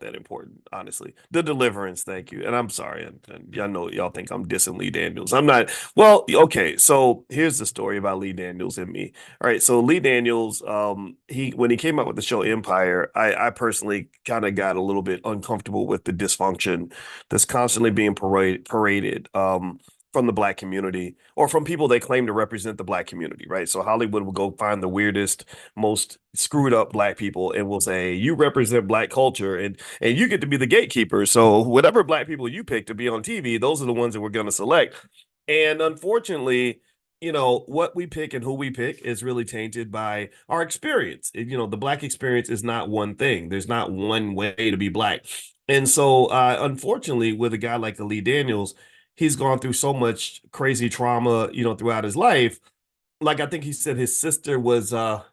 that important, honestly. The Deliverance, thank you. And I'm sorry, and y'all know y'all think I'm dissing Lee Daniels. I'm not. Well, okay. So here's the story about Lee Daniels and me. All right. So Lee Daniels, he when he came out with the show Empire, I personally kind of got a little bit uncomfortable with the dysfunction that's constantly being paraded. From the black community or from people they claim to represent the black community, right? So Hollywood will go find the weirdest, most screwed up black people and will say, you represent black culture and you get to be the gatekeeper. So whatever black people you pick to be on TV, those are the ones that we're going to select. And unfortunately, what we pick and who we pick is really tainted by our experience. The black experience is not one thing. There's not one way to be black. And so, unfortunately, with a guy like Lee Daniels, he's gone through so much crazy trauma, throughout his life. Like I think he said his sister was a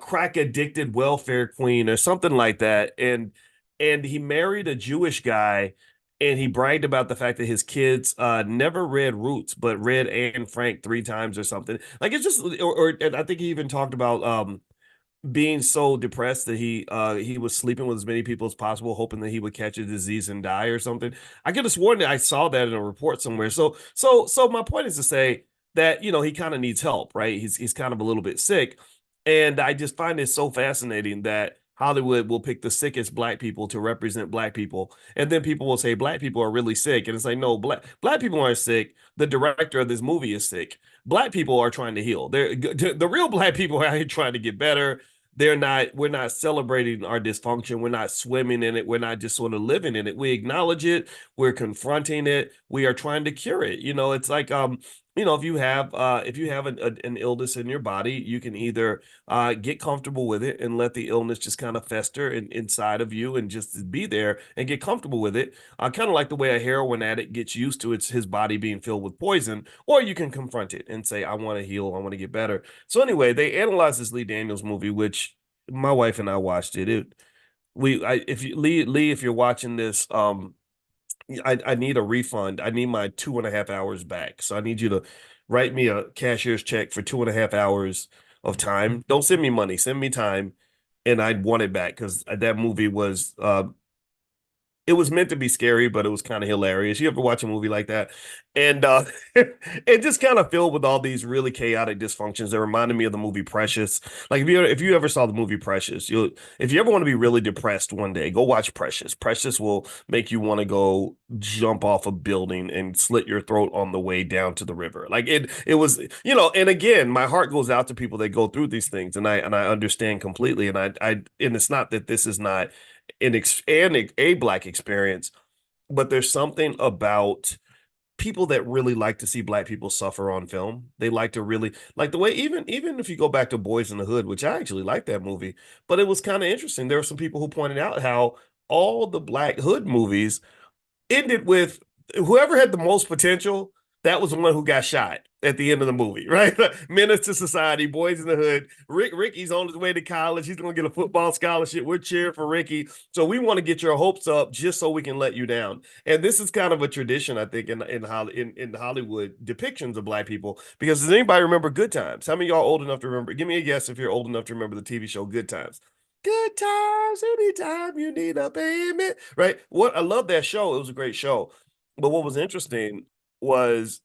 crack addicted welfare queen or something like that. And he married a Jewish guy and he bragged about the fact that his kids never read Roots, but read Anne Frank 3 times or something. Like it's just or and I think he even talked about being so depressed that he was sleeping with as many people as possible, hoping that he would catch a disease and die or something. I could have sworn that I saw that in a report somewhere. So my point is to say that he kind of needs help, right? He's kind of a little bit sick, and I just find it so fascinating that Hollywood will pick the sickest black people to represent black people, and then people will say black people are really sick, and it's like no, black people aren't sick. The director of this movie is sick. Black people are trying to heal. The real black people are out here trying to get better. We're not celebrating our dysfunction. We're not swimming in it. We're not just sort of living in it. We acknowledge it. We're confronting it. We are trying to cure it. It's like if you have an illness in your body, you can either get comfortable with it and let the illness just kind of fester inside of you and just be there and get comfortable with it. Kind of like the way a heroin addict gets used to his body being filled with poison, or you can confront it and say, I want to heal, I want to get better. So anyway, they analyzed this Lee Daniels movie, which my wife and I watched it. If you Lee, if you're watching this, I need a refund. I need my 2.5 hours back. So I need you to write me a cashier's check for 2.5 hours of time. Don't send me money, send me time, and I'd want it back because that movie was it was meant to be scary, but it was kind of hilarious. You ever watch a movie like that? And it just kind of filled with all these really chaotic dysfunctions that reminded me of the movie Precious. Like if you ever saw the movie Precious, if you ever want to be really depressed one day, go watch Precious. Precious will make you want to go jump off a building and slit your throat on the way down to the river. Like it was, and again, my heart goes out to people that go through these things, and I understand completely. And it's not that this is not a black experience, but there's something about people that really like to see black people suffer on film. They like to really like the way even if you go back to Boys in the Hood, which I actually like that movie, but it was kind of interesting. There were some people who pointed out how all the black hood movies ended with whoever had the most potential, that was the one who got shot at the end of the movie, right? Menace to Society, Boys in the Hood. Ricky's on his way to college. He's going to get a football scholarship. We're cheering for Ricky. So we want to get your hopes up just so we can let you down. And this is kind of a tradition, I think, in Hollywood depictions of black people. Because does anybody remember Good Times? How many of y'all old enough to remember? Give me a guess if you're old enough to remember the TV show Good Times. Good times anytime you need a payment, right? What I love that show. It was a great show. But what was interesting was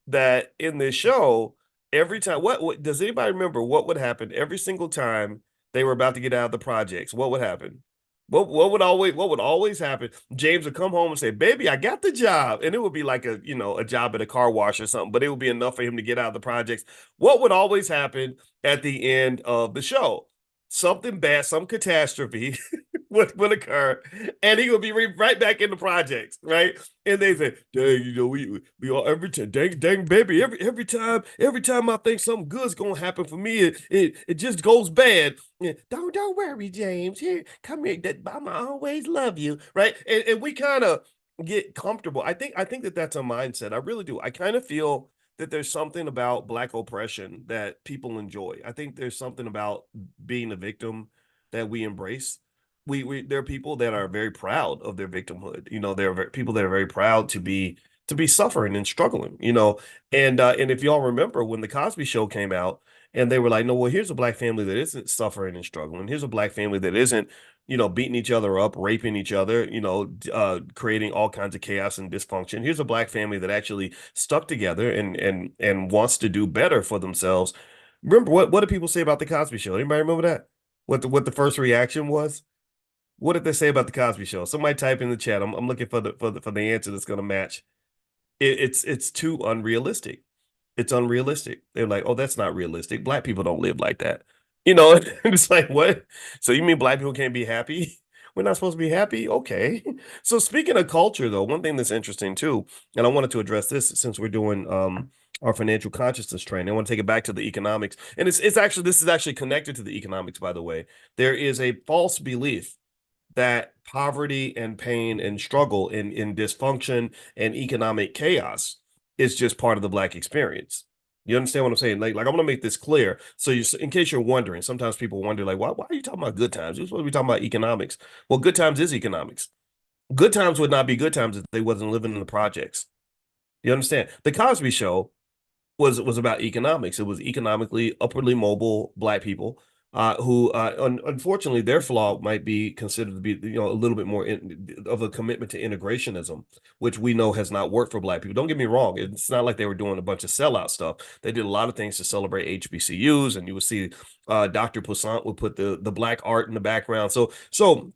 that in this show, every time, what does anybody remember what would happen every single time they were about to get out of the projects? What would happen? What would always happen? James would come home and say, "Baby, I got the job," and it would be like a job at a car wash or something, but it would be enough for him to get out of the projects. What would always happen at the end of the show? Something bad, some catastrophe would occur, and he would be right back in the projects, right? And they say, "Dang, we all every time, dang, baby, every time I think something good's gonna happen for me, it just goes bad. Yeah, don't worry, James. Here, come here. That Mama always love you, right? And we kind of get comfortable. I think that that's a mindset. I really do. I kind of feel that there's something about black oppression that people enjoy. I think there's something about being a victim that we embrace. We there are people that are very proud of their victimhood. There are people that are very proud to be suffering and struggling. And if y'all remember when the Cosby Show came out, and they were like, no, well, here's a black family that isn't suffering and struggling. Here's a black family that isn't beating each other up, raping each other, creating all kinds of chaos and dysfunction. Here's a black family that actually stuck together and wants to do better for themselves. Remember what did people say about the Cosby Show? Anybody remember that? What the first reaction was? What did they say about the Cosby Show? Somebody type in the chat. I'm looking for the answer that's going to match. It's too unrealistic. It's unrealistic. They're like, oh, that's not realistic. Black people don't live like that. It's like, what? So you mean black people can't be happy? We're not supposed to be happy? Okay. So speaking of culture, though, one thing that's interesting too, and I wanted to address this since we're doing our financial consciousness training. I want to take it back to the economics. And it's actually this is actually connected to the economics, by the way. There is a false belief that poverty and pain and struggle in dysfunction and economic chaos is just part of the black experience. You understand what I'm saying? Like I want to make this clear. So in case you're wondering, sometimes people wonder, like, why are you talking about good times? You're supposed to be talking about economics. Well, good times is economics. Good times would not be good times if they wasn't living in the projects. You understand? The Cosby Show was about economics. It was economically upwardly mobile black people who, unfortunately, their flaw might be considered to be, a little bit more of a commitment to integrationism, which we know has not worked for black people. Don't get me wrong; it's not like they were doing a bunch of sellout stuff. They did a lot of things to celebrate HBCUs, and you would see Dr. Poussaint would put the black art in the background. So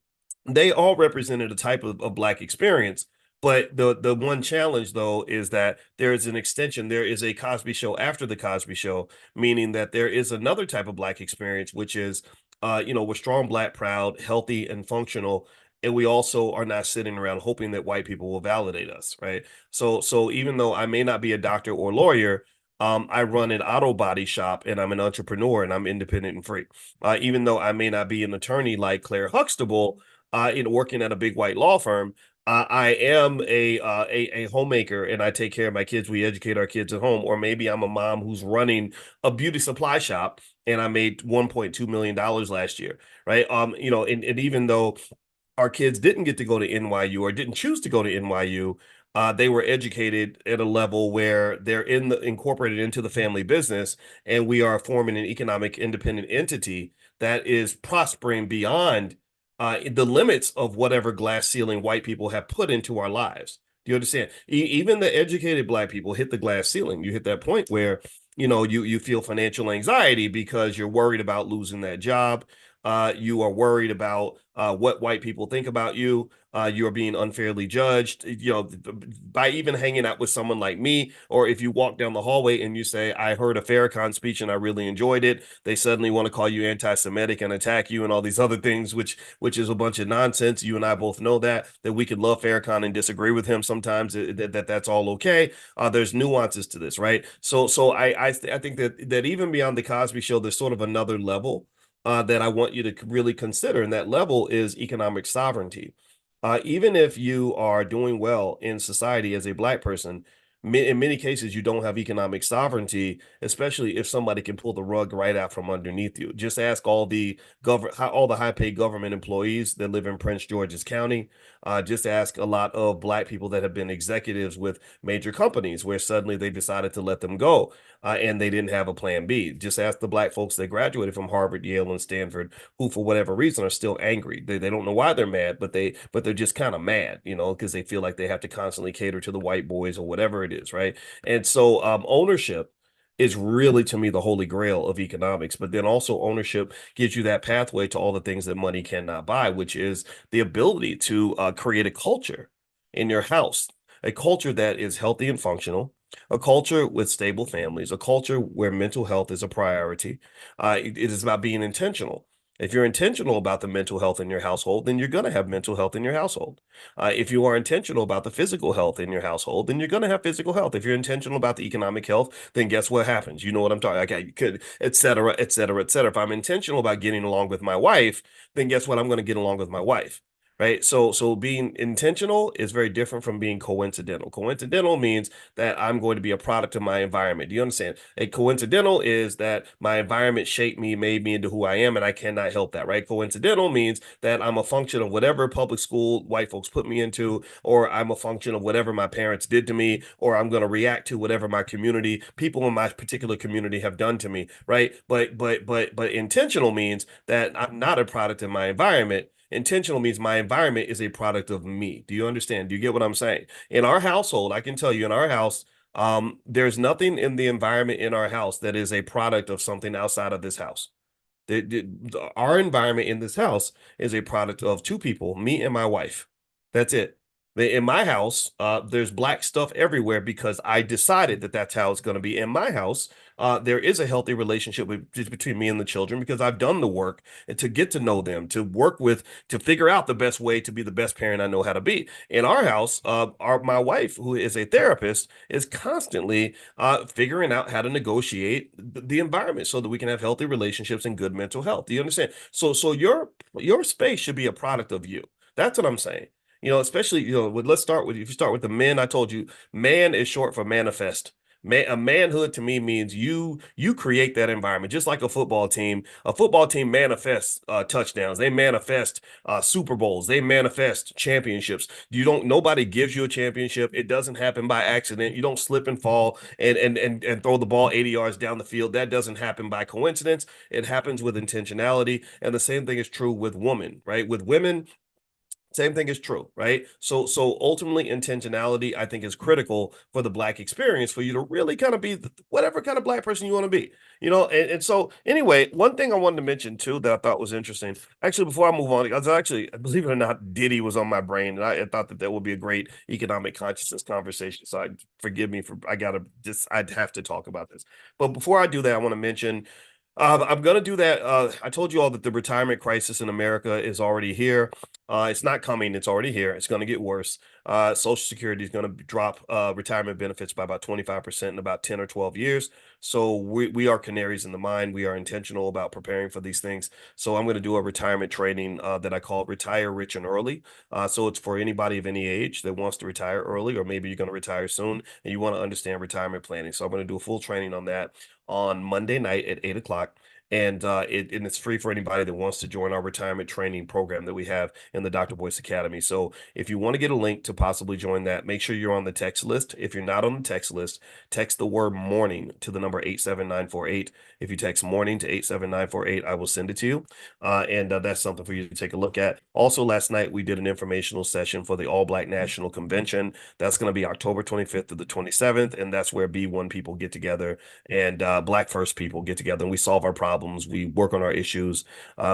they all represented a type of black experience. But the one challenge though is that there is an extension. There is a Cosby Show after the Cosby Show, meaning that there is another type of black experience, which is, we're strong, black, proud, healthy, and functional, and we also are not sitting around hoping that white people will validate us, right? So even though I may not be a doctor or lawyer, I run an auto body shop and I'm an entrepreneur and I'm independent and free. Even though I may not be an attorney like Claire Huxtable, in working at a big white law firm, I am a homemaker and I take care of my kids. We educate our kids at home, or maybe I'm a mom who's running a beauty supply shop and I made $1.2 million last year, right? And even though our kids didn't get to go to NYU or didn't choose to go to NYU, they were educated at a level where they're incorporated into the family business, and we are forming an economic independent entity that is prospering beyond the limits of whatever glass ceiling white people have put into our lives. Do you understand? Even the educated black people hit the glass ceiling. You hit that point where you feel financial anxiety because you're worried about losing that job. You are worried about what white people think about you. You're being unfairly judged, by even hanging out with someone like me. Or if you walk down the hallway and you say, I heard a Farrakhan speech and I really enjoyed it, they suddenly want to call you anti-Semitic and attack you and all these other things, which is a bunch of nonsense. You and I both know that we could love Farrakhan and disagree with him sometimes, that's all okay. There's nuances to this, right? So I think that even beyond the Cosby Show, there's sort of another level that I want you to really consider, and that level is economic sovereignty. Even if you are doing well in society as a black person, in many cases you don't have economic sovereignty, especially if somebody can pull the rug right out from underneath you. Just ask all the high paid government employees that live in Prince George's County. Just ask a lot of black people that have been executives with major companies where suddenly they decided to let them go, and they didn't have a plan B. Just ask the black folks that graduated from Harvard, Yale, and Stanford, who for whatever reason are still angry. They don't know why they're mad, but they're just kind of mad, because they feel like they have to constantly cater to the white boys or whatever it is, right? And so ownership is really, to me, the holy grail of economics. But then also ownership gives you that pathway to all the things that money cannot buy, which is the ability to create a culture in your house, a culture that is healthy and functional, a culture with stable families, a culture where mental health is a priority. It is about being intentional. If you're intentional about the mental health in your household, then you're going to have mental health in your household. If you are intentional about the physical health in your household, then you're going to have physical health. If you're intentional about the economic health, then guess what happens? You know what I'm talking about. Okay, you could, et cetera, et cetera, et cetera. If I'm intentional about getting along with my wife, then guess what? I'm going to get along with my wife. Right. So being intentional is very different from being coincidental. Coincidental means that I'm going to be a product of my environment. Do you understand? A coincidental is that my environment shaped me, made me into who I am, and I cannot help that, right? Coincidental means that I'm a function of whatever public school white folks put me into, or I'm a function of whatever my parents did to me, or I'm going to react to whatever my community, people in my particular community have done to me, right? But intentional means that I'm not a product of my environment, Intentional means my environment is a product of me. Do you understand? Do you get what I'm saying? In our household, I can tell you in our house, there's nothing in the environment in our house that is a product of something outside of this house. Our environment in this house is a product of two people, me and my wife. That's it. In my house, there's black stuff everywhere because I decided that that's how it's going to be. In my house, there is a healthy relationship between me and the children because I've done the work to get to know them, to work with, to figure out the best way to be the best parent I know how to be. In our house, my wife, who is a therapist, is constantly figuring out how to negotiate the environment so that we can have healthy relationships and good mental health. Do you understand? So your space should be a product of you. That's what I'm saying. Especially, let's start with, if you start with the men, I told you, man is short for manifest. A manhood to me means you create that environment, just like a football team. A football team manifests touchdowns. They manifest Super Bowls. They manifest championships. Nobody gives you a championship. It doesn't happen by accident. You don't slip and fall and throw the ball 80 yards down the field. That doesn't happen by coincidence. It happens with intentionality. And the same thing is true with women, right? With women, same thing is true, right? So ultimately, intentionality, I think, is critical for the Black experience for you to really kind of be whatever kind of Black person you want to be, And so, anyway, one thing I wanted to mention too that I thought was interesting. Actually, before I move on, believe it or not, Diddy was on my brain, and I thought that would be a great economic consciousness conversation. So, forgive me for I'd have to talk about this. But before I do that, I want to mention. I'm going to do that. I told you all that the retirement crisis in America is already here. It's not coming. It's already here. It's going to get worse. Social Security is going to drop retirement benefits by about 25% in about 10 or 12 years. So we are canaries in the mine. We are intentional about preparing for these things. So I'm going to do a retirement training that I call Retire Rich and Early. So it's for anybody of any age that wants to retire early, or maybe you're going to retire soon and you want to understand retirement planning. So I'm going to do a full training on that on Monday night at 8 o'clock. And it's free for anybody that wants to join our retirement training program that we have in the Dr. Boyce Academy. So if you want to get a link to possibly join that, make sure you're on the text list. If you're not on the text list, text the word morning to the number 87948. If you text morning to 87948, I will send it to you. And that's something for you to take a look at. Also, last night we did an informational session for the All Black National Convention. That's going to be October 25th to the 27th. And that's where B1 people get together and Black First people get together and we solve our problems. We work on our issues.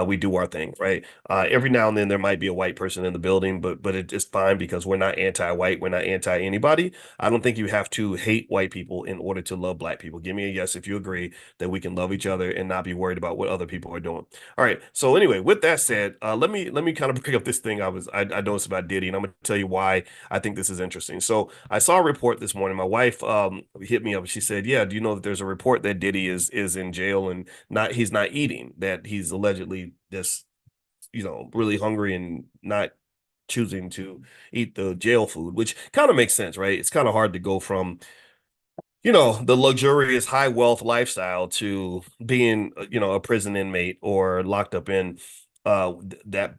We do our thing, right? Every now and then there might be a white person in the building, but it's fine because we're not anti-white. We're not anti-anybody. I don't think you have to hate white people in order to love Black people. Give me a yes if you agree that we can love each other and not be worried about what other people are doing. All right. So anyway, with that said, let me kind of bring up this thing I noticed about Diddy, and I'm going to tell you why I think this is interesting. So I saw a report this morning. My wife hit me up. She said, "Yeah, do you know that there's a report that Diddy is in jail and he's not eating, that he's allegedly just, really hungry and not choosing to eat the jail food," which kind of makes sense, right? It's kind of hard to go from, the luxurious high wealth lifestyle to being, a prison inmate or locked up in that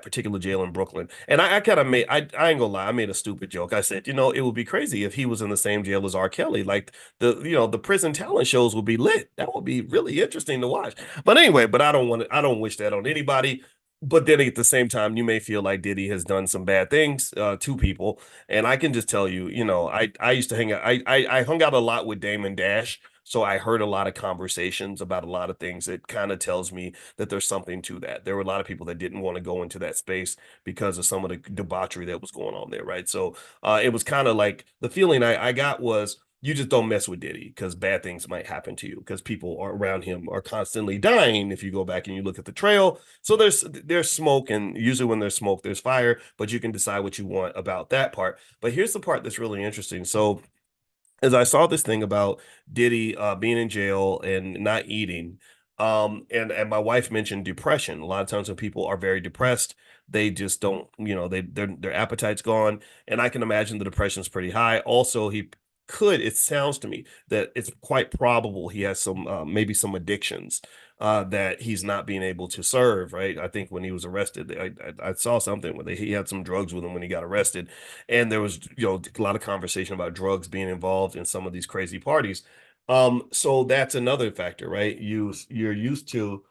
particular jail in Brooklyn. And I kind of made I ain't gonna lie, I made a stupid joke. I said, it would be crazy if he was in the same jail as R. Kelly. Like the prison talent shows would be lit. That would be really interesting to watch. But anyway, I don't wish that on anybody. But then at the same time, you may feel like Diddy has done some bad things to people. And I can just tell you, I used to hang out, I hung out a lot with Damon Dash. So I heard a lot of conversations about a lot of things. It kind of tells me that there's something to that. There were a lot of people that didn't want to go into that space because of some of the debauchery that was going on there, right? So it was kind of like the feeling I got was you just don't mess with Diddy because bad things might happen to you because people around him are constantly dying. If you go back and you look at the trail, so there's smoke, and usually when there's smoke, there's fire. But you can decide what you want about that part. But here's the part that's really interesting. So as I saw this thing about Diddy being in jail and not eating, and my wife mentioned depression. A lot of times when people are very depressed, they just don't, their appetite's gone, and I can imagine the depression's pretty high. Also, it sounds to me that it's quite probable he has some maybe some addictions that he's not being able to serve, right? I think when he was arrested, I saw something where he had some drugs with him when he got arrested, and there was a lot of conversation about drugs being involved in some of these crazy parties. So that's another factor, right? You're used to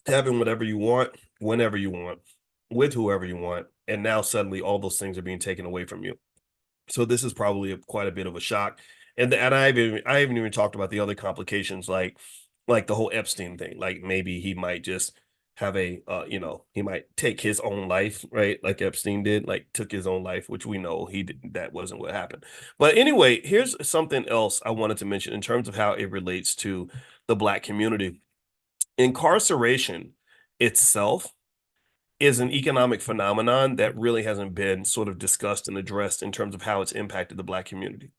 having whatever you want, whenever you want, with whoever you want, and now suddenly all those things are being taken away from you. So this is probably quite a bit of a shock. And I haven't even talked about the other complications like the whole Epstein thing. Like maybe he might just have he might take his own life, right? Like Epstein did, like took his own life, which we know he did, that wasn't what happened. But anyway, here's something else I wanted to mention in terms of how it relates to the Black community. Incarceration itself is an economic phenomenon that really hasn't been sort of discussed and addressed in terms of how it's impacted the Black community.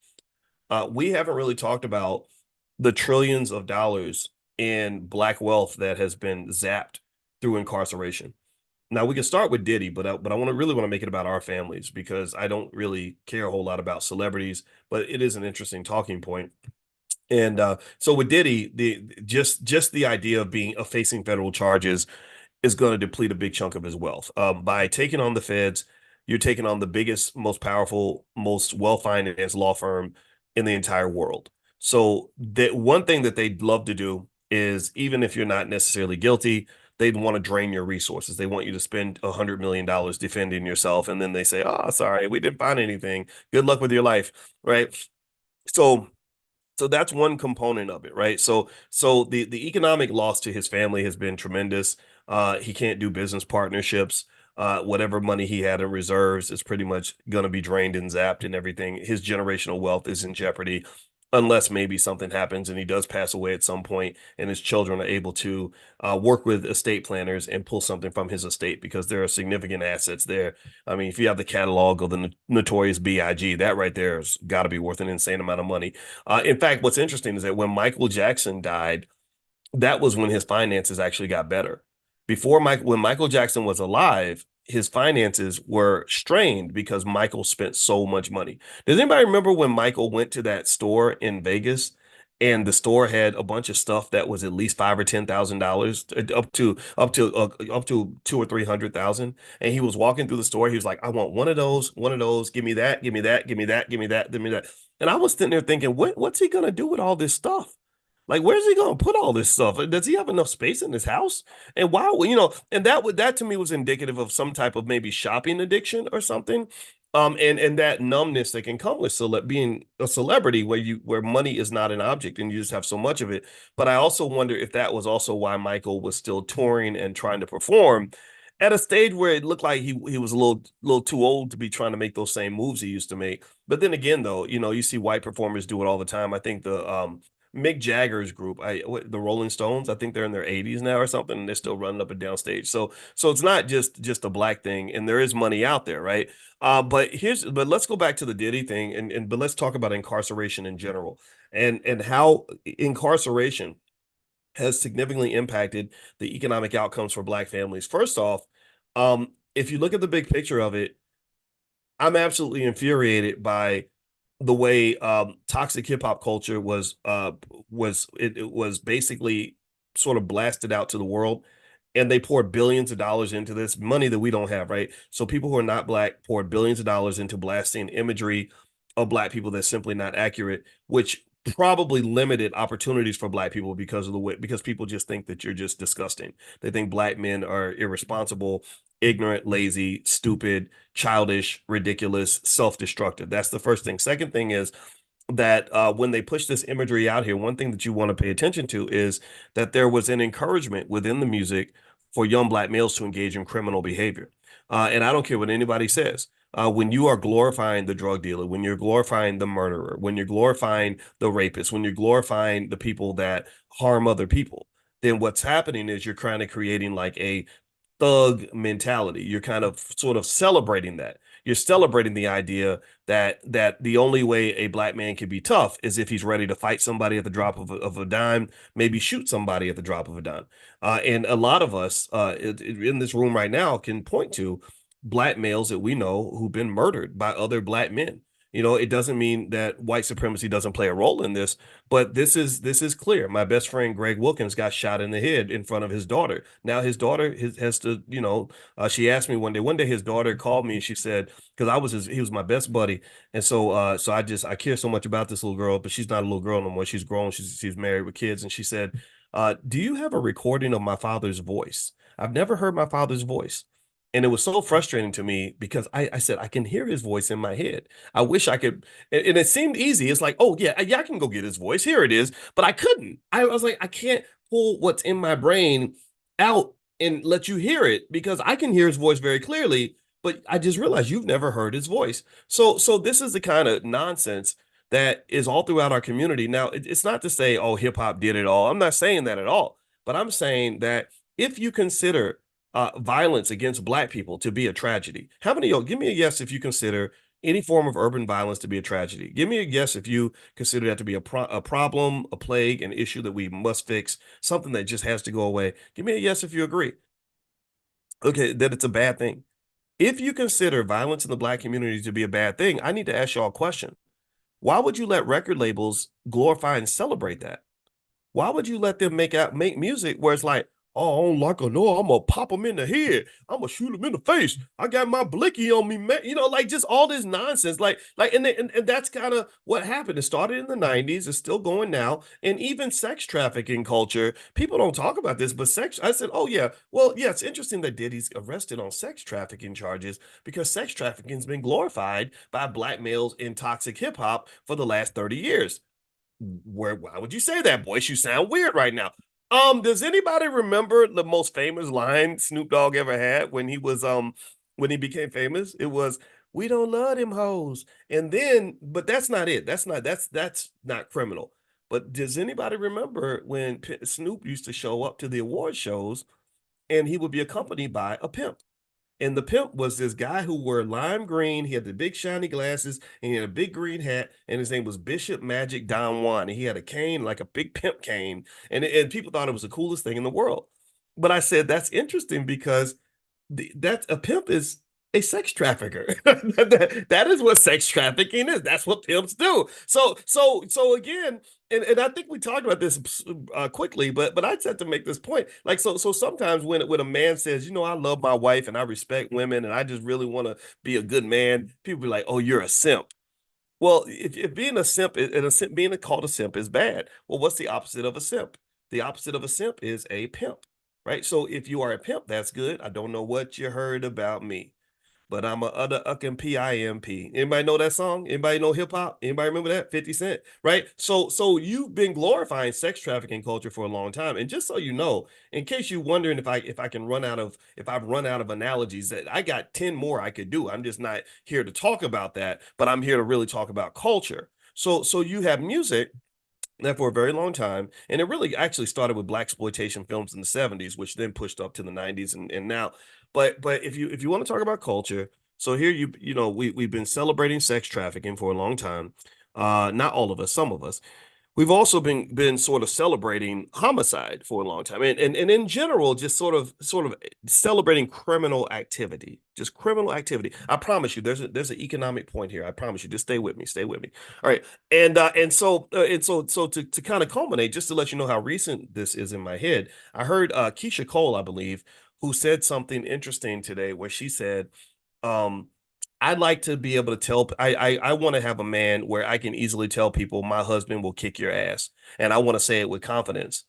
We haven't really talked about the trillions of dollars in Black wealth that has been zapped through incarceration. Now we can start with Diddy, but I want to really want to make it about our families because I don't really care a whole lot about celebrities, but it is an interesting talking point. And so with Diddy, the the idea of being of facing federal charges is going to deplete a big chunk of his wealth. By taking on the feds, you're taking on the biggest, most powerful, most well-financed law firm in the entire world. So that one thing that they'd love to do is, even if you're not necessarily guilty, they'd want to drain your resources. They want you to spend $100 million defending yourself, and then they say, "Oh, sorry, we didn't find anything. Good luck with your life," right? So so that's one component of it, right? So the economic loss to his family has been tremendous. He can't do business partnerships. Whatever money he had in reserves is pretty much going to be drained and zapped, and everything. His generational wealth is in jeopardy unless maybe something happens and he does pass away at some point and his children are able to work with estate planners and pull something from his estate because there are significant assets there. I mean, if you have the catalog of the notorious BIG, that right there has got to be worth an insane amount of money. In fact, what's interesting is that when Michael Jackson died, that was when his finances actually got better. When Michael Jackson was alive, his finances were strained because Michael spent so much money. Does anybody remember when Michael went to that store in Vegas and the store had a bunch of stuff that was at least five or $10,000, up to two or 300,000, and he was walking through the store. He was like, "I want one of those. Give me that. Give me that. Give me that. Give me that. Give me that." And I was sitting there thinking, what's he gonna do with all this stuff? Like, where's he going to put all this stuff? Does he have enough space in his house? And why, and that to me was indicative of some type of maybe shopping addiction or something. And that numbness that can come with being a celebrity where money is not an object and you just have so much of it. But I also wonder if that was also why Michael was still touring and trying to perform at a stage where it looked like he was a little too old to be trying to make those same moves he used to make. But then again, though, you see white performers do it all the time. I think the Mick Jagger's group, the Rolling Stones, I think they're in their 80s now or something, and they're still running up and down stage. So it's not just a black thing, and there is money out there, right? But let's go back to the Diddy thing, but let's talk about incarceration in general, and how incarceration has significantly impacted the economic outcomes for black families. First off, if you look at the big picture of it, I'm absolutely infuriated by the way toxic hip hop culture was basically sort of blasted out to the world, and they poured billions of dollars into this money that we don't have, right? So people who are not black poured billions of dollars into blasting imagery of black people that's simply not accurate, which probably limited opportunities for black people because of the way because people just think that you're just disgusting. They think black men are irresponsible, ignorant, lazy, stupid, childish, ridiculous, self-destructive. That's the first thing. Second thing is that when they push this imagery out here, one thing that you want to pay attention to is that there was an encouragement within the music for young black males to engage in criminal behavior. And I don't care what anybody says. When you are glorifying the drug dealer, when you're glorifying the murderer, when you're glorifying the rapist, when you're glorifying the people that harm other people, then what's happening is you're kind of creating like a thug mentality. You're kind of sort of celebrating that. You're celebrating the idea that the only way a black man can be tough is if he's ready to fight somebody at the drop of a dime, maybe shoot somebody at the drop of a dime. And a lot of us in this room right now can point to black males that we know who've been murdered by other black men. It doesn't mean that white supremacy doesn't play a role in this, but this is clear. My best friend Greg Wilkins got shot in the head in front of his daughter. Now his daughter has to, she asked me one day his daughter called me and she said, because he was my best buddy, and so I care so much about this little girl, but she's not a little girl no more. She's grown. She's married with kids, and she said, "Do you have a recording of my father's voice?" I've never heard my father's voice. And it was so frustrating to me because I said, I can hear his voice in my head. I wish I could. And it seemed easy. It's like, oh, yeah, yeah, I can go get his voice. Here it is. But I couldn't. I was like, I can't pull what's in my brain out and let you hear it because I can hear his voice very clearly. But I just realized you've never heard his voice. So this is the kind of nonsense that is all throughout our community. Now, it's not to say, oh, hip hop did it all. I'm not saying that at all. But I'm saying that if you consider violence against black people to be a tragedy, how many of you, give me a yes if you consider any form of urban violence to be a tragedy. Give me a yes if you consider that to be a problem, a plague, an issue that we must fix, something that just has to go away. Give me a yes if you agree. Okay, that it's a bad thing. If you consider violence in the black community to be a bad thing, I need to ask y'all a question. Why would you let record labels glorify and celebrate that? Why would you let them make music where it's like, oh, I don't like a no, I'm gonna pop them in the head, I'm gonna shoot them in the face, I got my blicky on me, man. Like just all this nonsense. And that's kind of what happened. It started in the 90s, it's still going now. And even sex trafficking culture, people don't talk about this, but I said, oh yeah, well, yeah, it's interesting that Diddy's arrested on sex trafficking charges because sex trafficking has been glorified by black males in toxic hip hop for the last 30 years. Why would you say that, Boyce? You sound weird right now. Does anybody remember the most famous line Snoop Dogg ever had when he became famous? It was, "We don't love them hoes." And then, but that's not it. That's not criminal. But does anybody remember when Snoop used to show up to the award shows and he would be accompanied by a pimp? And the pimp was this guy who wore lime green. He had the big shiny glasses and he had a big green hat. And his name was Bishop Magic Don Juan. And he had a cane, like a big pimp cane. And people thought it was the coolest thing in the world. But I said, that's interesting because that's a pimp is a sex trafficker. That is what sex trafficking is. That's what pimps do. So again, and I think we talked about this quickly, but I said to make this point, like so sometimes when a man says, I love my wife and I respect women and I just really want to be a good man, people be like, oh, you're a simp. Well, if being a simp and being called a simp is bad, well, what's the opposite of a simp? The opposite of a simp is a pimp, right? So if you are a pimp, that's good. I don't know what you heard about me, but I'm a other uckin' pimp. Anybody know that song? Anybody know hip hop? Anybody remember that? 50 Cent, right? So you've been glorifying sex trafficking culture for a long time. And just so you know, in case you're wondering if I've run out of analogies, that I got 10 more I could do. I'm just not here to talk about that, but I'm here to really talk about culture. So you have music that for a very long time, and it really actually started with black exploitation films in the 70s, which then pushed up to the 90s and now. But if you want to talk about culture, so here we've been celebrating sex trafficking for a long time. Not all of us, some of us. We've also been sort of celebrating homicide for a long time, and in general, just sort of celebrating criminal activity, just criminal activity. I promise you, there's an economic point here. I promise you, just stay with me. All right, and so to kind of culminate, just to let you know how recent this is in my head, I heard Kesha Cole, I believe, who said something interesting today, where she said, um, I'd like to be able to tell. I want to have a man where I can easily tell people my husband will kick your ass, and I want to say it with confidence.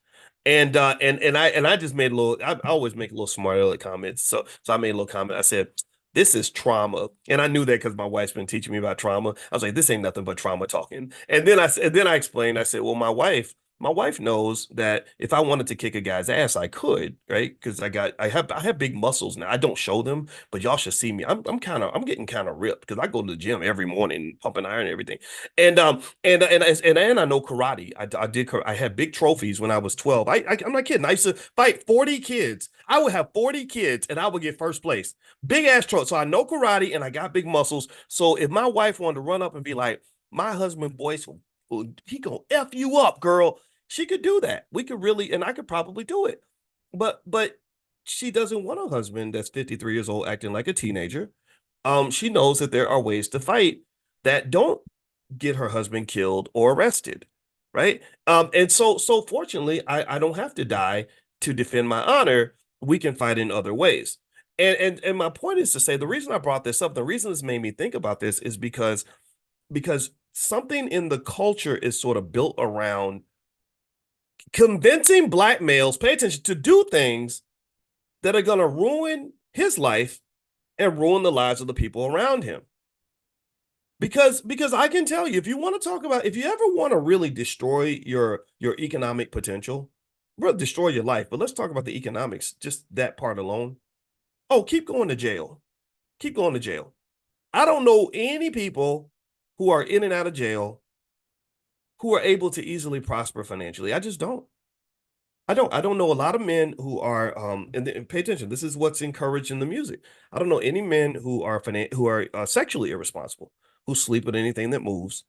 And I just made a little. I always make a little smart aleck comments. So I made a little comment. I said, "This is trauma," and I knew that because my wife's been teaching me about trauma. I was like, "This ain't nothing but trauma talking." And then I explained. I said, "Well, my wife knows that if I wanted to kick a guy's ass, I could, right? Because I have big muscles now. I don't show them, but y'all should see me. I'm getting kind of ripped because I go to the gym every morning, pumping iron and everything. And I know karate. I had big trophies when I was 12. I'm not kidding. I used to fight 40 kids. I would have 40 kids and I would get first place. Big ass trophy. So I know karate and I got big muscles. So if my wife wanted to run up and be like, my husband Boyce, he gonna F you up, girl, she could do that. We could really, and I could probably do it. But she doesn't want a husband that's 53 years old acting like a teenager. She knows that there are ways to fight that don't get her husband killed or arrested, right? And so fortunately, I don't have to die to defend my honor. We can fight in other ways. And my point is to say the reason I brought this up, the reason this made me think about this is because something in the culture is sort of built around convincing black males, pay attention, to do things that are going to ruin his life and ruin the lives of the people around him. Because I can tell you, if you want to talk about, if you ever want to really destroy your economic potential, really destroy your life, but let's talk about the economics, just that part alone. Oh, keep going to jail. Keep going to jail. I don't know any people who are in and out of jail who are able to easily prosper financially. I just don't. I don't know a lot of men who are and pay attention. This is what's encouraged in the music. I don't know any men who are sexually irresponsible, who sleep with anything that moves,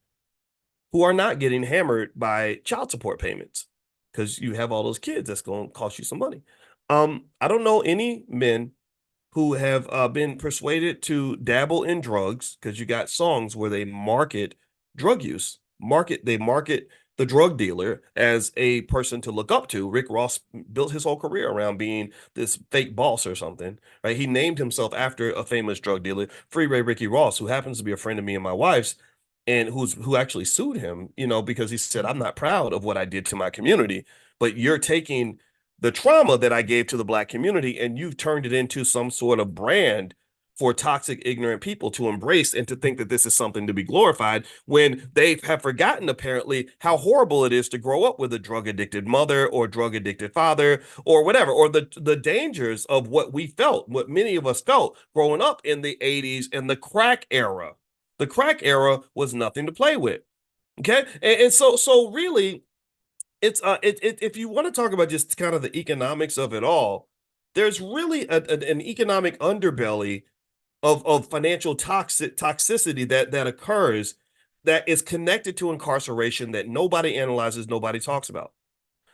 who are not getting hammered by child support payments because you have all those kids that's going to cost you some money. I don't know any men who have been persuaded to dabble in drugs because you got songs where they market drug use, they market the drug dealer as a person to look up to. Rick Ross built his whole career around being this fake boss or something, right? He named himself after a famous drug dealer, Freeway Ricky Ross, who happens to be a friend of me and my wife's, and who actually sued him, because he said, I'm not proud of what I did to my community, but you're taking the trauma that I gave to the black community and you've turned it into some sort of brand for toxic, ignorant people to embrace and to think that this is something to be glorified when they have forgotten, apparently, how horrible it is to grow up with a drug addicted mother or drug addicted father or whatever, or the dangers of what we felt, what many of us felt growing up in the 80s and the crack era. The crack era was nothing to play with. Okay. And so really, if you want to talk about just kind of the economics of it all, there's really an economic underbelly of financial toxicity that occurs that is connected to incarceration that nobody analyzes, nobody talks about.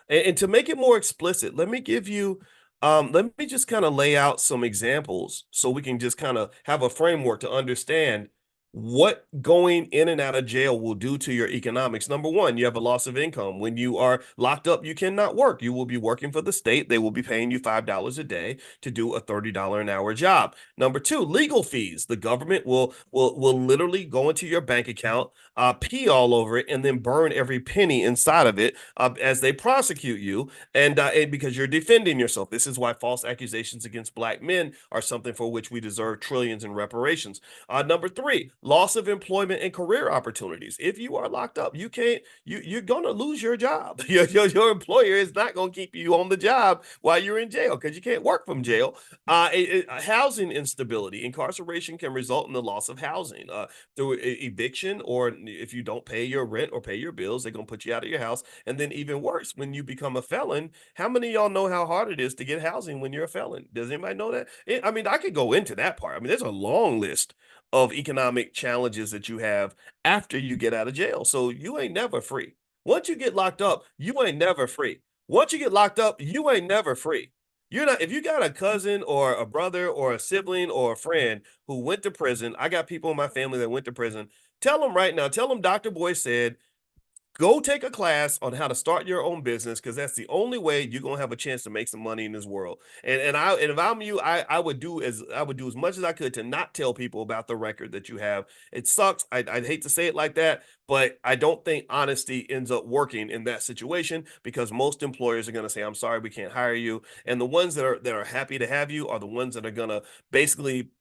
And to make it more explicit, let me just kind of lay out some examples so we can just kind of have a framework to understand what going in and out of jail will do to your economics. Number one, you have a loss of income. When you are locked up, you cannot work. You will be working for the state. They will be paying you $5 a day to do a $30 an hour job. Number two, legal fees. The government will literally go into your bank account, pee all over it, and then burn every penny inside of it as they prosecute you. And because you're defending yourself, this is why false accusations against black men are something for which we deserve trillions in reparations. Number three, loss of employment and career opportunities. If you are locked up, you're gonna lose your job. Your employer is not gonna keep you on the job while you're in jail because you can't work from jail. Housing instability, incarceration can result in the loss of housing through eviction, or if you don't pay your rent or pay your bills, they're gonna put you out of your house. And then even worse, when you become a felon, how many of y'all know how hard it is to get housing when you're a felon? Does anybody know that? I mean, I could go into that part. I mean, there's a long list of economic challenges that you have after you get out of jail. So you ain't never free. Once you get locked up, you ain't never free. Once you get locked up, you ain't never free. You're not, if you got a cousin or a brother or a sibling or a friend who went to prison, I got people in my family that went to prison. Tell them right now, tell them Dr. Boyce said, go take a class on how to start your own business because that's the only way you're gonna have a chance to make some money in this world. And if I'm you, I would do as much as I could to not tell people about the record that you have. It sucks. I'd hate to say it like that, but I don't think honesty ends up working in that situation because most employers are gonna say, "I'm sorry, we can't hire you," and the ones that are happy to have you are the ones that are gonna basically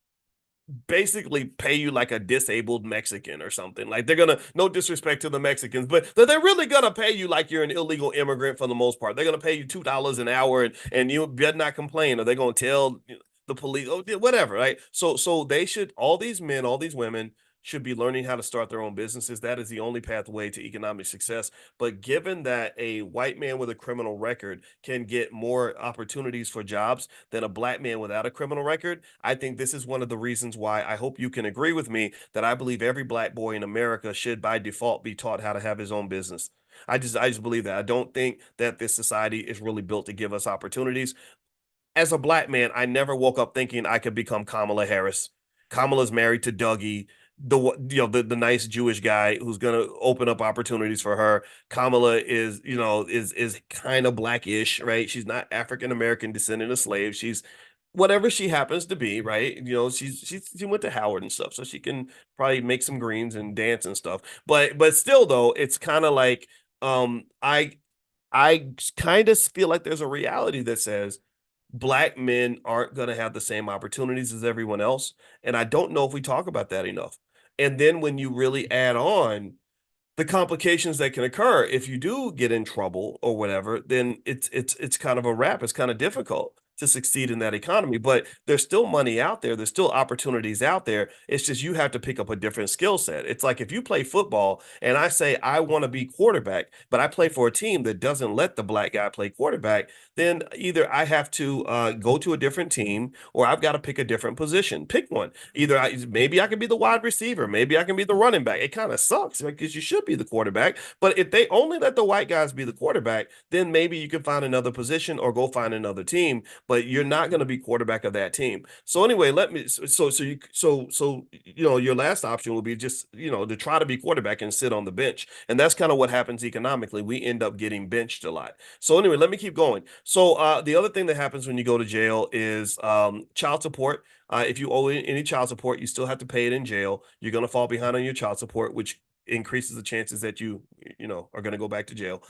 pay you like a disabled Mexican or something. Like they're gonna, no disrespect to the Mexicans, but they're really gonna pay you like you're an illegal immigrant for the most part. They're gonna pay you $2 an hour and you better not complain, or they're gonna tell the police, oh, whatever, right? So they should, all these men, all these women should be learning how to start their own businesses. That is the only pathway to economic success. But given that a white man with a criminal record can get more opportunities for jobs than a black man without a criminal record, I think this is one of the reasons why I hope you can agree with me that I believe every black boy in America should by default be taught how to have his own business. I just believe that. I don't think that this society is really built to give us opportunities. As a black man, I never woke up thinking I could become Kamala Harris. Kamala's married to Dougie, the nice Jewish guy who's gonna open up opportunities for her. Kamala is kind of blackish, right? She's not African American descendant of slaves. She's whatever she happens to be, right? She went to Howard and stuff, so she can probably make some greens and dance and stuff. But still though, it's kind of like I kind of feel like there's a reality that says black men aren't going to have the same opportunities as everyone else. And I don't know if we talk about that enough. And then when you really add on the complications that can occur if you do get in trouble or whatever, then it's kind of a wrap. It's kind of difficult to succeed in that economy, but there's still money out there. There's still opportunities out there. It's just you have to pick up a different skill set. It's like if you play football and I say I want to be quarterback, but I play for a team that doesn't let the black guy play quarterback, then either I have to go to a different team or I've got to pick a different position. Pick one. Maybe I can be the wide receiver, maybe I can be the running back. It kind of sucks because you should be the quarterback. But if they only let the white guys be the quarterback, then maybe you can find another position or go find another team. But you're not going to be quarterback of that team. So anyway, your last option will be just to try to be quarterback and sit on the bench, and that's kind of what happens economically. We end up getting benched a lot. So anyway, let me keep going. So the other thing that happens when you go to jail is child support. If you owe any child support, you still have to pay it in jail. You're going to fall behind on your child support, which increases the chances that you are going to go back to jail.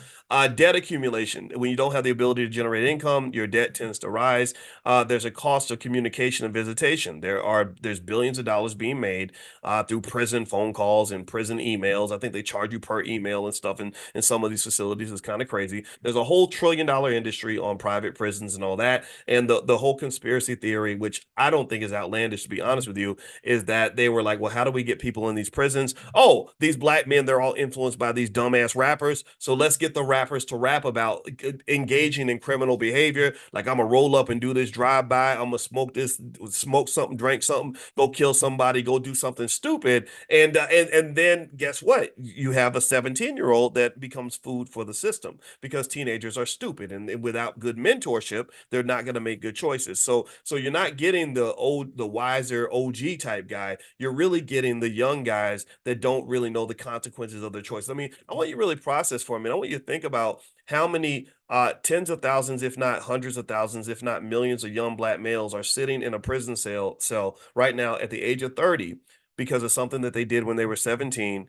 Debt accumulation. When you don't have the ability to generate income, your debt tends to rise. There's a cost of communication and visitation. There's billions of dollars being made through prison phone calls and prison emails. I think they charge you per email and stuff in some of these facilities. It's kind of crazy. There's a whole $1 trillion industry on private prisons and all that. And the whole conspiracy theory, which I don't think is outlandish, to be honest with you, is that they were like, well, how do we get people in these prisons? Oh, these black men, they're all influenced by these dumbass rappers. So let's get the rappers to rap about engaging in criminal behavior. Like, I'm gonna roll up and do this drive by. I'm gonna smoke something, drink something, go kill somebody, go do something stupid. And then guess what? You have a 17-year-old that becomes food for the system because teenagers are stupid and without good mentorship, they're not going to make good choices. So you're not getting the wiser OG type guy. You're really getting the young guys that don't really know the consequences of their choice. I mean, I want you to really process for a minute. I want you to think about how many tens of thousands, if not hundreds of thousands, if not millions of young black males are sitting in a prison cell right now at the age of 30 because of something that they did when they were 17,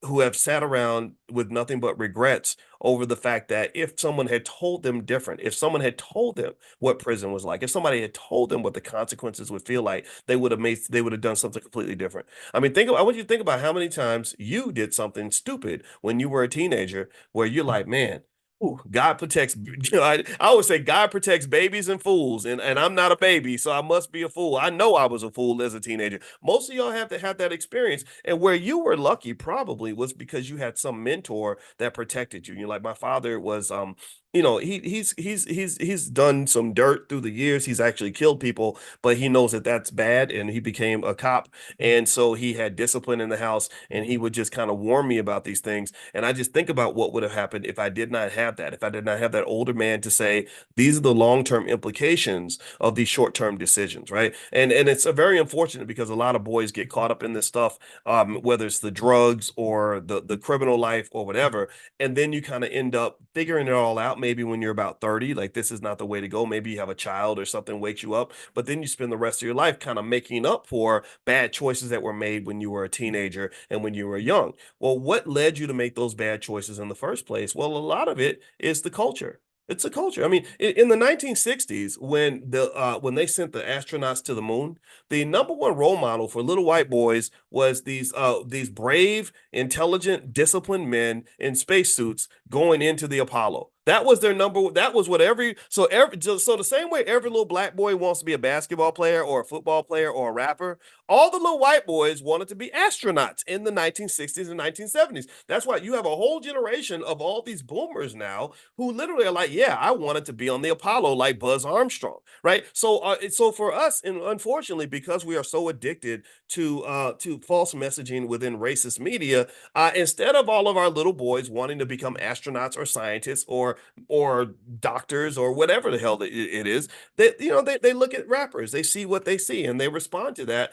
who have sat around with nothing but regrets over the fact that if someone had told them different, if someone had told them what prison was like, if somebody had told them what the consequences would feel like, they would have done something completely different. I mean, I want you to think about how many times you did something stupid when you were a teenager where you're like, man, ooh, God protects. I always say God protects babies and fools, and I'm not a baby, so I must be a fool. I know I was a fool as a teenager. Most of y'all have to have that experience, and where you were lucky probably was because you had some mentor that protected you. Like my father was, he's done some dirt through the years. He's actually killed people, but he knows that that's bad, and he became a cop, and so he had discipline in the house, and he would just kind of warn me about these things. And I just think about what would have happened if I did not have that, if I did not have that older man to say, these are the long-term implications of these short-term decisions, right? And it's a very unfortunate because a lot of boys get caught up in this stuff, whether it's the drugs or the criminal life or whatever. And then you kind of end up figuring it all out maybe when you're about 30, like this is not the way to go. Maybe you have a child or something wakes you up, but then you spend the rest of your life kind of making up for bad choices that were made when you were a teenager and when you were young. Well, what led you to make those bad choices in the first place? Well, a lot of it is the culture. It's a culture. I mean, in the 1960s, when they sent the astronauts to the moon, the number one role model for little white boys was these brave, intelligent, disciplined men in spacesuits going into the Apollo. That was their number. That was what so the same way every little black boy wants to be a basketball player or a football player or a rapper, all the little white boys wanted to be astronauts in the 1960s and 1970s. That's why you have a whole generation of all these boomers now who literally are like, yeah, I wanted to be on the Apollo like Buzz Armstrong, right? So for us, and unfortunately, because we are so addicted to false messaging within racist media, instead of all of our little boys wanting to become astronauts or scientists or doctors or whatever the hell it is, they look at rappers, they see what they see, and they respond to that.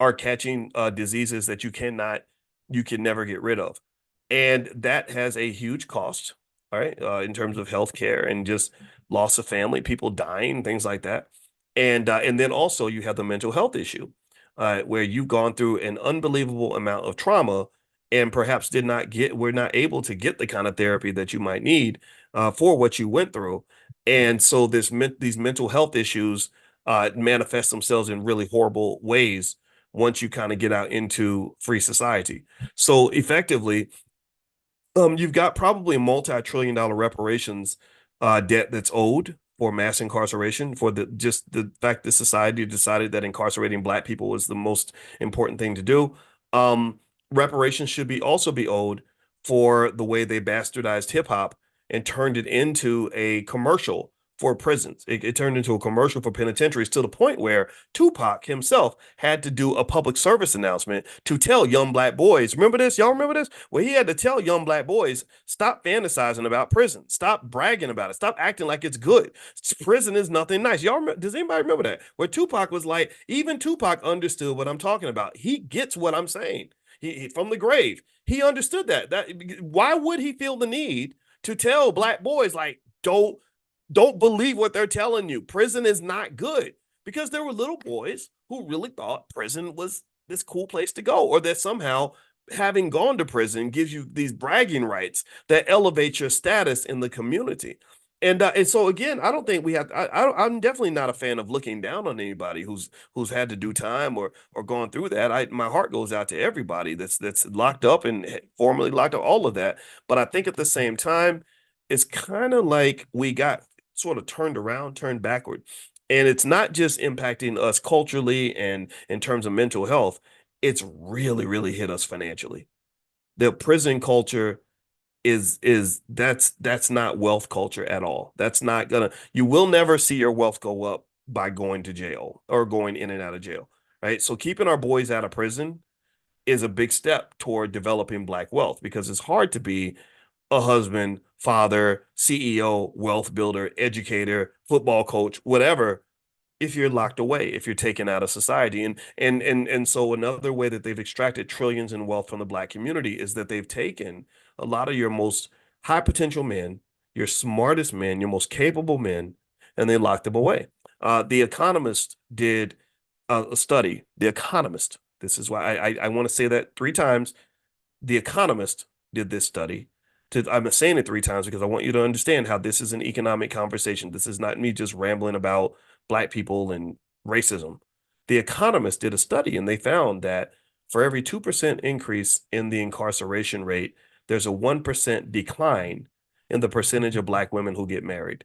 are catching diseases that you can never get rid of. And that has a huge cost, all right, in terms of healthcare and just loss of family, people dying, things like that. And then also you have the mental health issue, where you've gone through an unbelievable amount of trauma and perhaps were not able to get the kind of therapy that you might need for what you went through. And so these mental health issues manifest themselves in really horrible ways once you kind of get out into free society. So effectively, you've got probably a multi-trillion dollar reparations debt that's owed for mass incarceration for the fact that society decided that incarcerating black people was the most important thing to do. Um, Reparations should be also be owed for the way they bastardized hip hop and turned it into a commercial for prisons. It turned into a commercial for penitentiaries to the point where Tupac himself had to do a public service announcement to tell young black boys, remember this? Y'all remember this? Well, he had to tell young black boys, stop fantasizing about prison. Stop bragging about it. Stop acting like it's good. Prison is nothing nice. Y'all remember, does anybody remember that? Where Tupac was like, even Tupac understood what I'm talking about. He gets what I'm saying. He from the grave. He understood that. Why would he feel the need to tell black boys like, don't believe what they're telling you. Prison is not good, because there were little boys who really thought prison was this cool place to go, or that somehow having gone to prison gives you these bragging rights that elevate your status in the community. And so again, I don't think we have. I'm definitely not a fan of looking down on anybody who's had to do time or gone through that. My heart goes out to everybody that's locked up and formerly locked up, all of that. But I think at the same time, it's kind of like we got sort of turned around, turned backward. And it's not just impacting us culturally and in terms of mental health, it's really, really hit us financially. The prison culture is that's not wealth culture at all. That's not gonna, you will never see your wealth go up by going to jail or going in and out of jail. Right. So keeping our boys out of prison is a big step toward developing black wealth, because it's hard to be a husband, father, CEO, wealth builder, educator, football coach, whatever, if you're locked away, if you're taken out of society. And so another way that they've extracted trillions in wealth from the black community is that they've taken a lot of your most high potential men, your smartest men, your most capable men, and they locked them away. The Economist did a study. The Economist, this is why I want to say that three times. The Economist did this study. I'm saying it three times because I want you to understand how this is an economic conversation. This is not me just rambling about black people and racism. The Economist did a study and they found that for every 2% increase in the incarceration rate, there's a 1% decline in the percentage of black women who get married.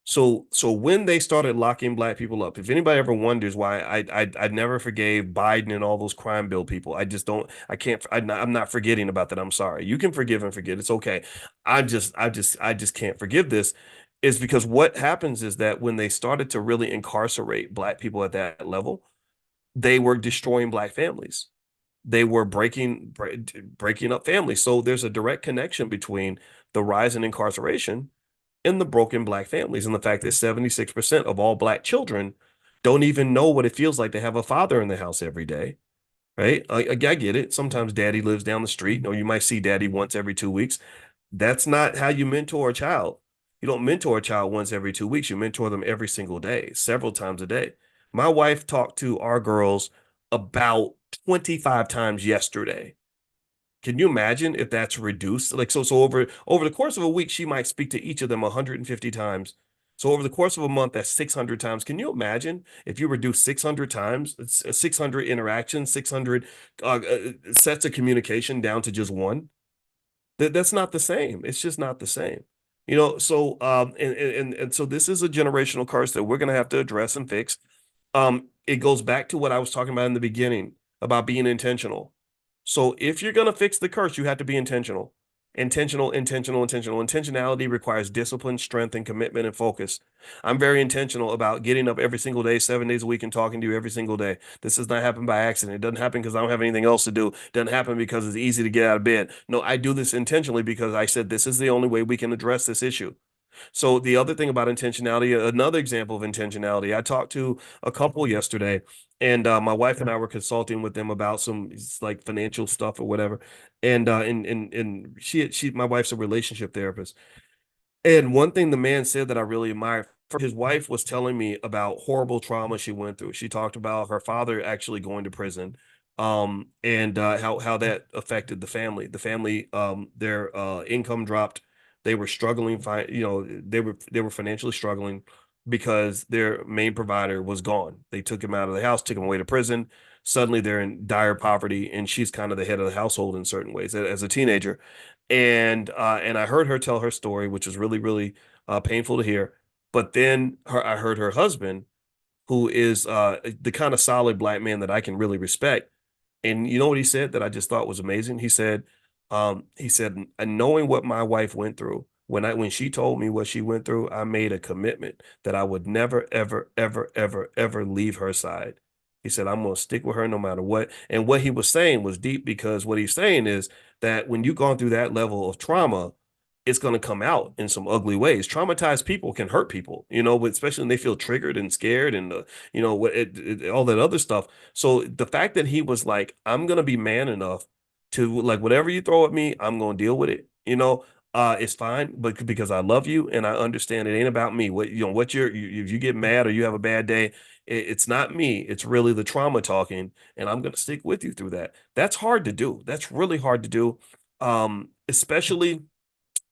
So when they started locking black people up, if anybody ever wonders why I never forgave Biden and all those crime bill people, I just don't, I can't, I'm not forgetting about that. I'm sorry. You can forgive and forget. It's okay. I just can't forgive this, is because what happens is that when they started to really incarcerate black people at that level, they were destroying black families. They were breaking up families. So there's a direct connection between the rise in incarceration in the broken black families, and the fact that 76% of all black children don't even know what it feels like to have a father in the house every day, right? I get it. Sometimes daddy lives down the street, or you might see daddy once every 2 weeks. That's not how you mentor a child. You don't mentor a child once every 2 weeks. You mentor them every single day, several times a day. My wife talked to our girls about 25 times yesterday. Can you imagine if that's reduced? Like, so over the course of a week, she might speak to each of them 150 times. So over the course of a month, that's 600 times. Can you imagine if you reduce 600 times, 600 interactions, 600 sets of communication down to just one? That's not the same. It's just not the same. So and so this is a generational curse that we're gonna have to address and fix. It goes back to what I was talking about in the beginning about being intentional. So if you're going to fix the curse, you have to be intentional. Intentional, intentional, intentional. Intentionality requires discipline, strength, and commitment and focus. I'm very intentional about getting up every single day, 7 days a week, and talking to you every single day. This does not happen by accident. It doesn't happen because I don't have anything else to do. It doesn't happen because it's easy to get out of bed. No, I do this intentionally because I said this is the only way we can address this issue. So the other thing about intentionality, another example of intentionality, I talked to a couple yesterday, and my wife and I were consulting with them about some like financial stuff or whatever. And my wife's a relationship therapist. And one thing the man said that I really admire, his wife was telling me about horrible trauma she went through. She talked about her father actually going to prison, and how that affected the family. The family, their income dropped. They were struggling, they were financially struggling because their main provider was gone. They took him out of the house, took him away to prison. Suddenly they're in dire poverty, and she's kind of the head of the household in certain ways as a teenager. And I heard her tell her story, which was really, really painful to hear. But then I heard her husband, who is the kind of solid black man that I can really respect. And you know what he said that I just thought was amazing? He said, and knowing what my wife went through, when she told me what she went through, I made a commitment that I would never, ever, ever, ever, ever leave her side. He said, I'm going to stick with her no matter what. And what he was saying was deep, because what he's saying is that when you've gone through that level of trauma, it's going to come out in some ugly ways. Traumatized people can hurt people, especially when they feel triggered and scared, and all that other stuff. So the fact that he was like, I'm going to be man enough to, like, whatever you throw at me, I'm going to deal with it. It's fine, but because I love you and I understand it ain't about me. If you get mad or you have a bad day, it's not me. It's really the trauma talking, and I'm going to stick with you through that. That's hard to do. That's really hard to do. Especially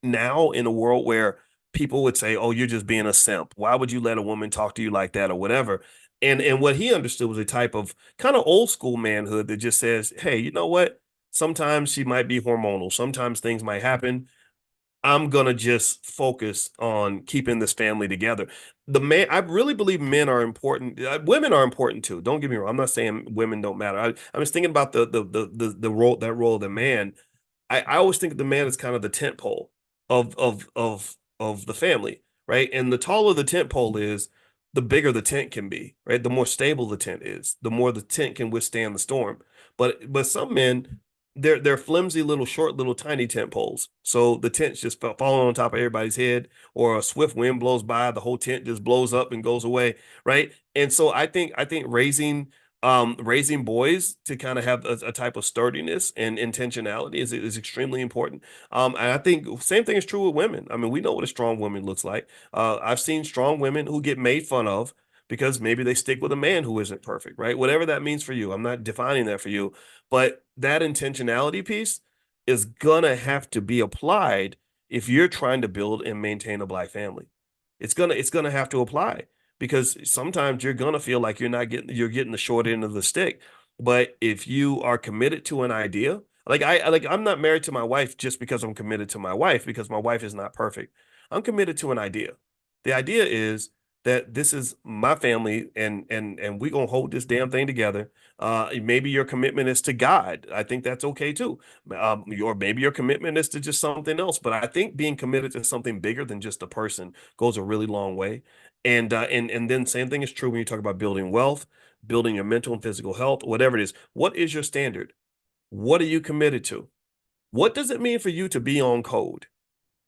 now in a world where people would say, "Oh, you're just being a simp. Why would you let a woman talk to you like that or whatever?" And what he understood was a type of kind of old school manhood that just says, "Hey, you know what? Sometimes she might be hormonal. Sometimes things might happen. I'm gonna just focus on keeping this family together." I really believe men are important. Women are important too. Don't get me wrong. I'm not saying women don't matter. I was thinking about the role of the man. I always think of the man as kind of the tent pole of the family, right? And the taller the tent pole is, the bigger the tent can be, right? The more stable the tent is, the more the tent can withstand the storm. But some men, they're flimsy little short little tiny tent poles. So the tent's just falling on top of everybody's head, or a swift wind blows by, the whole tent just blows up and goes away, right? And so I think raising boys to kind of have a type of sturdiness and intentionality is extremely important. And I think same thing is true with women. I mean, we know what a strong woman looks like. I've seen strong women who get made fun of because maybe they stick with a man who isn't perfect, right? Whatever that means for you. I'm not defining that for you, but that intentionality piece is gonna have to be applied if you're trying to build and maintain a black family. It's gonna have to apply, because sometimes you're gonna feel like you're getting the short end of the stick. But if you are committed to an idea, I'm not married to my wife just because I'm committed to my wife, because my wife is not perfect. I'm committed to an idea. The idea is that this is my family, and we're gonna hold this damn thing together. Maybe your commitment is to God. I think that's okay too. Or maybe your commitment is to just something else. But I think being committed to something bigger than just a person goes a really long way. And then same thing is true when you talk about building wealth, building your mental and physical health, whatever it is. What is your standard? What are you committed to? What does it mean for you to be on code?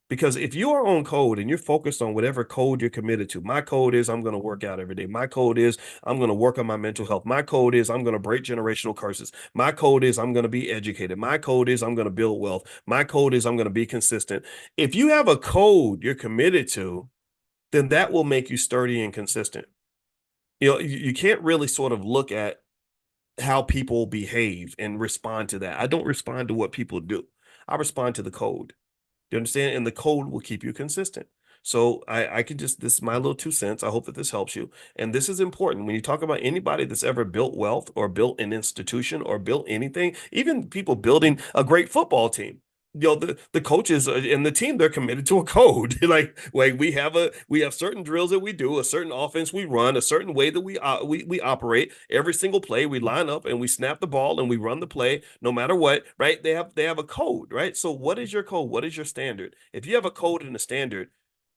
Because if you are on code and you're focused on whatever code you're committed to, my code is I'm going to work out every day. My code is I'm going to work on my mental health. My code is I'm going to break generational curses. My code is I'm going to be educated. My code is I'm going to build wealth. My code is I'm going to be consistent. If you have a code you're committed to, then that will make you sturdy and consistent. You can't really sort of look at how people behave and respond to that. I don't respond to what people do. I respond to the code. Do you understand? And the code will keep you consistent. So I can just, this is my little 2 cents. I hope that this helps you. And this is important when you talk about anybody that's ever built wealth or built an institution or built anything, even people building a great football team. The coaches and the team, they're committed to a code. Like we have certain drills that we do, a certain offense we run, a certain way that we operate. Every single play we line up and we snap the ball and we run the play no matter what, right? They have a code, right? So what is your code? What is your standard? If you have a code and a standard,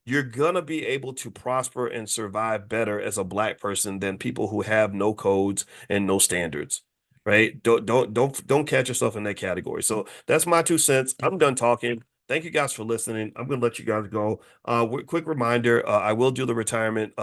you're gonna be able to prosper and survive better as a black person than people who have no codes and no standards. Right? Don't catch yourself in that category. So that's my 2 cents. I'm done talking. Thank you guys for listening. I'm going to let you guys go. Quick reminder: I will do the retirement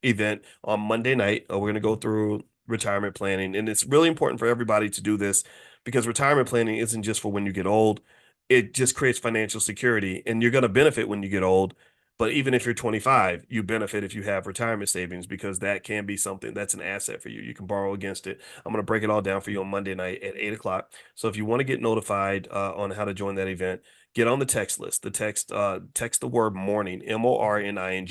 event on Monday night. We're going to go through retirement planning, and it's really important for everybody to do this because retirement planning isn't just for when you get old. It just creates financial security, and you're going to benefit when you get old. But even if you're 25, you benefit if you have retirement savings because that can be something that's an asset for you. You can borrow against it. I'm going to break it all down for you on Monday night at 8 o'clock. So if you want to get notified on how to join that event, get on the text list. Text the word morning, MORNING,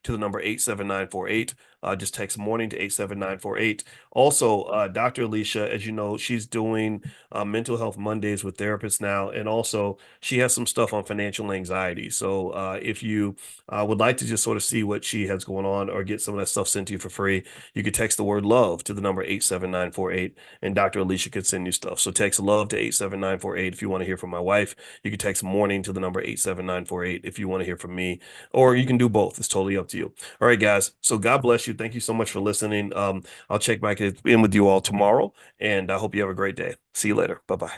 to the number 87948. Just text morning to 87948. Also, Dr. Alicia, as you know, she's doing mental health Mondays with therapists now, and also she has some stuff on financial anxiety. So if you would like to just sort of see what she has going on or get some of that stuff sent to you for free, you could text the word love to the number 87948, and Dr. Alicia could send you stuff. So text love to 87948 if you want to hear from my wife. You can text morning to the number 87948 if you want to hear from me, or you can do both. It's totally up to you. All right, guys. So God bless you. Thank you so much for listening. I'll check back in with you all tomorrow, and I hope you have a great day. See you later. Bye bye.